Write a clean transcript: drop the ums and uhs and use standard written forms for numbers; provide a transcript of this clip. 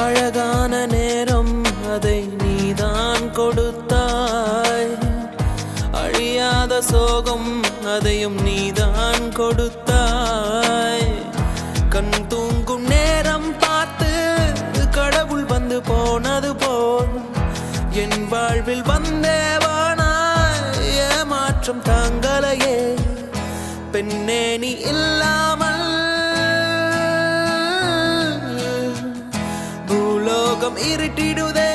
அழகான நேரம் அதை நீதான் கொடுத்தாய். அழியாத சோகம் அதையும் நீதான் கொடுத்தாய். கண் தூங்கும் நேரம் பார்த்து கடவுள் வந்து போனது போல் என் வாழ்வில் வந்தேவானாய். ஏமாற்றம் தாங்களையே பெண்ணே நீ இல்லாமல் பூலோகம் இருட்டிடுதே.